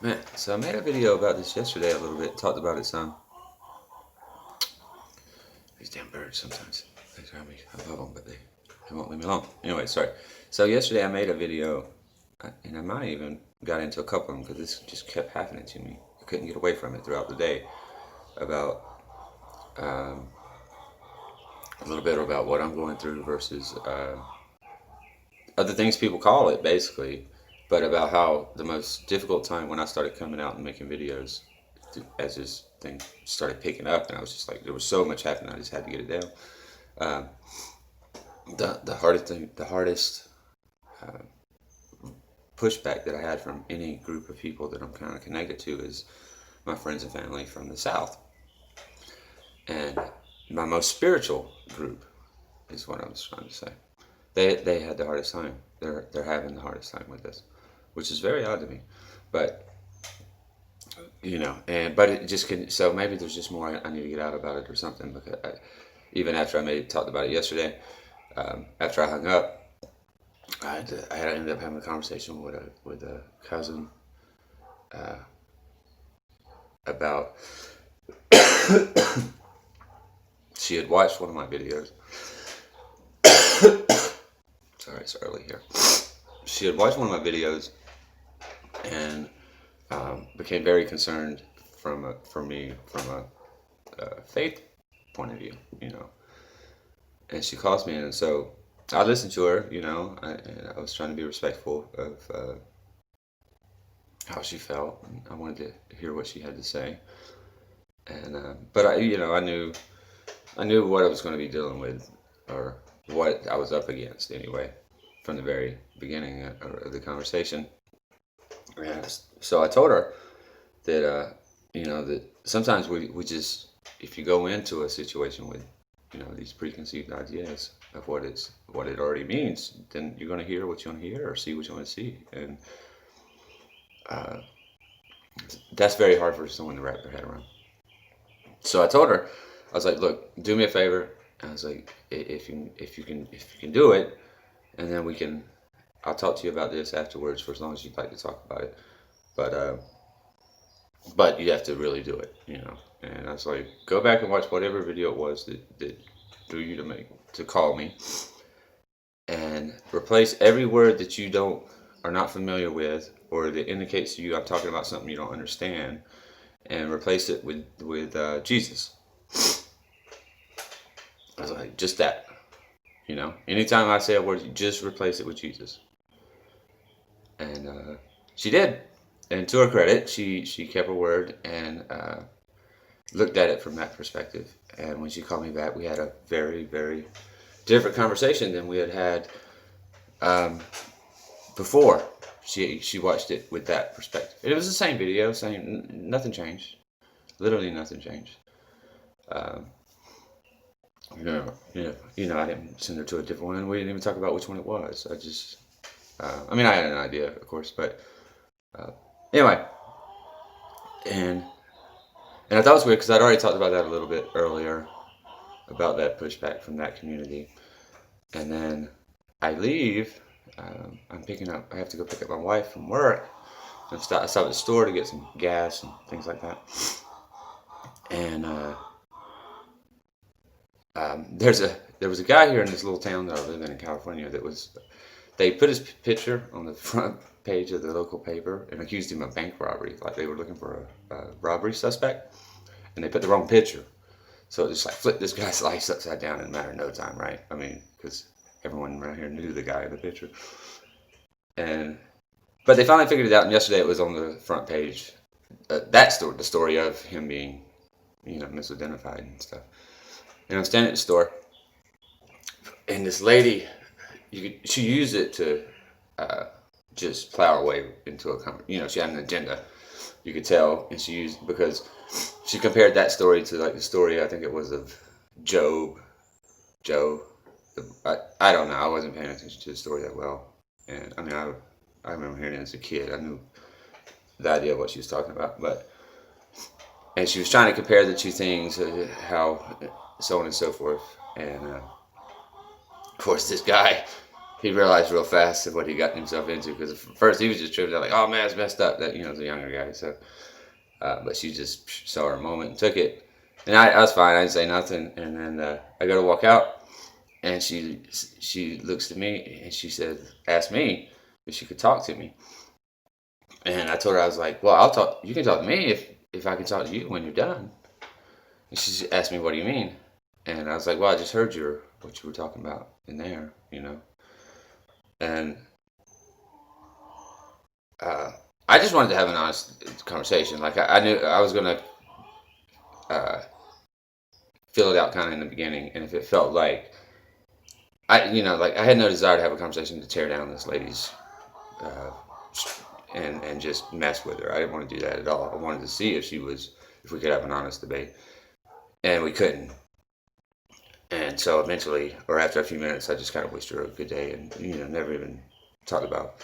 Man, so I made a video about this yesterday a little bit, talked about it some. These damn birds sometimes, they drive me, I love them, but they won't leave me alone. Anyway, sorry. So yesterday I made a video, and I might even got into a couple of them because this just kept happening to me. I couldn't get away from it throughout the day, about a little bit about what I'm going through versus other things people call it, basically, but about how the most difficult time when I started coming out and making videos, as this thing started picking up, and I was just like, there was so much happening, I just had to get it down. The hardest pushback that I had from any group of people that I'm kind of connected to is my friends and family from the South, and my most spiritual group is what I was trying to say. They had the hardest time. They're having the hardest time with this, which is very odd to me, but but it just can. So maybe there's just more I need to get out about it or something. Because even after I talked about it yesterday, after I hung up, I ended up having a conversation with a cousin about. She had watched one of my videos. Sorry, it's early here. She had watched one of my videos and became very concerned for me from a faith point of view, And she calls me, and so I listened to her, and I was trying to be respectful of how she felt. And I wanted to hear what she had to say, and but I knew what I was going to be dealing with, or what I was up against anyway, from the very beginning of the conversation. And so I told her that that sometimes we just, if you go into a situation with these preconceived ideas of what it already means, then you're going to hear what you want to hear or see what you want to see, and that's very hard for someone to wrap their head around. So I told her, I was like, look, do me a favor. I was like, if you can do it, and then I'll talk to you about this afterwards for as long as you'd like to talk about it. But you have to really do it, And I was like, go back and watch whatever video it was that drew you to call me, and replace every word that you are not familiar with, or that indicates to you I'm talking about something you don't understand, and replace it with Jesus. I was like, just that, Anytime I say a word, you just replace it with Jesus. And she did. And to her credit, she kept her word and looked at it from that perspective. And when she called me back, we had a very, very different conversation than we had before. She watched it with that perspective. It was the same video, nothing changed. Literally nothing changed. I didn't send her to a different one. We didn't even talk about which one it was. I had an idea, of course, but anyway. And I thought it was weird because I'd already talked about that a little bit earlier, about that pushback from that community. And then I leave. I have to go pick up my wife from work. I stop at the store to get some gas and things like that. And there was a guy here in this little town that I live in California they put his picture on the front page of the local paper and accused him of bank robbery, like they were looking for a robbery suspect, and they put the wrong picture. So it just like flipped this guy's life upside down in a matter of no time, right? Because everyone around here knew the guy in the picture. But they finally figured it out, and yesterday it was on the front page. The story of him being, misidentified and stuff. And I'm standing at the store, and this lady, she used it to just plow her way into a conversation. She had an agenda, you could tell, and because she compared that story to like the story, I think it was of Joe. I don't know. I wasn't paying attention to the story that well, and I remember hearing it as a kid. I knew the idea of what she was talking about, and she was trying to compare the two things, how so on and so forth, and of course this guy he realized real fast what he got himself into, because at first he was just tripping out like, oh man, it's messed up, that, you know, the younger guy. So but she just saw her moment and took it, and I was fine. I didn't say nothing, and then I go to walk out, and she looks at me and she said, asked me if she could talk to me, and I told her, I was like, well, I'll talk. You can talk to me if I can talk to you when you're done. And she asked me, what do you mean? And I was like, well, I just heard what you were talking about in there, you know, and I just wanted to have an honest conversation. Like I knew I was gonna uh, fill it out kind of in the beginning, and if it felt like like I had no desire to have a conversation to tear down this lady's uh, and just mess with her. I didn't want to do that at all. I wanted to see if we could have an honest debate, and we couldn't. And so eventually, or after a few minutes, I just kind of wished her a good day, and never even talked about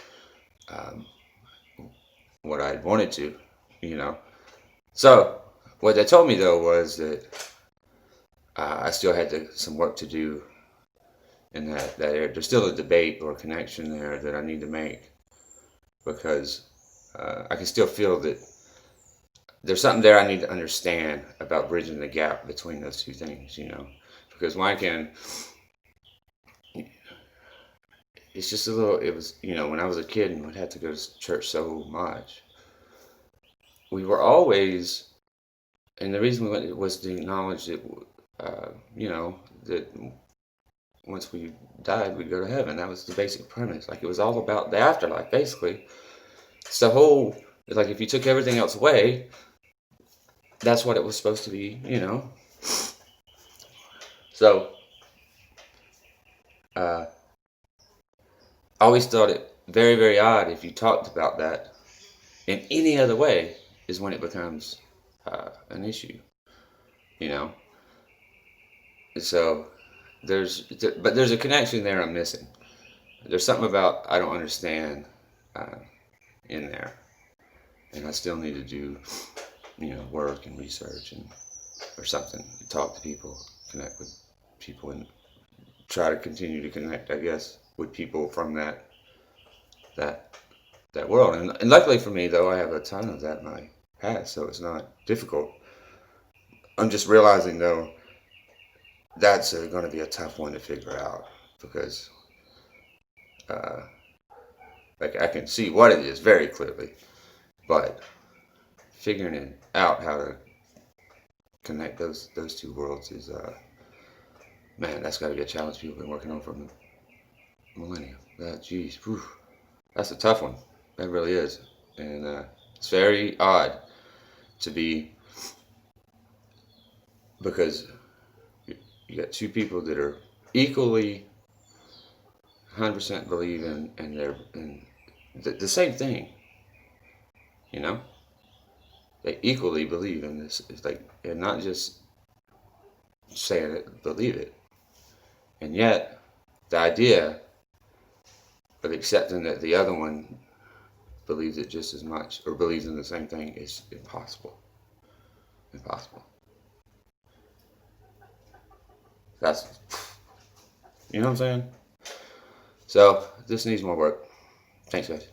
um, what I wanted to, you know. So what they told me though was that I still had some work to do in that area. There's still a debate or a connection there that I need to make, because I can still feel that there's something there I need to understand about bridging the gap between those two things, because it's just it was, when I was a kid and would have to go to church so much, we were always, and the reason we went was to acknowledge that, that once we died, we'd go to heaven. That was the basic premise. Like, it was all about the afterlife, basically. It's the whole, like, if you took everything else away, that's what it was supposed to be, So, I always thought it very, very odd if you talked about that in any other way is when it becomes an issue, So, there's a connection there I'm missing. There's something about I don't understand in there, and I still need to do, work and research or something. Talk to people, connect with people, and try to continue to connect, I guess, with people from that world. And luckily for me, though, I have a ton of that in my past, so it's not difficult. I'm just realizing, though, that's going to be a tough one to figure out, because like, I can see what it is very clearly, but figuring it out how to connect those two worlds is man, that's got to be a challenge people have been working on for millennia. Geez, that's a tough one. That really is, and it's very odd to be, because you got two people that are equally 100% believe in, and they're in the same thing. They equally believe in this. It's like, and not just saying it, believe it. And yet, the idea of accepting that the other one believes it just as much, or believes in the same thing, is impossible. Impossible. That's, you know what I'm saying? So, this needs more work. Thanks, guys.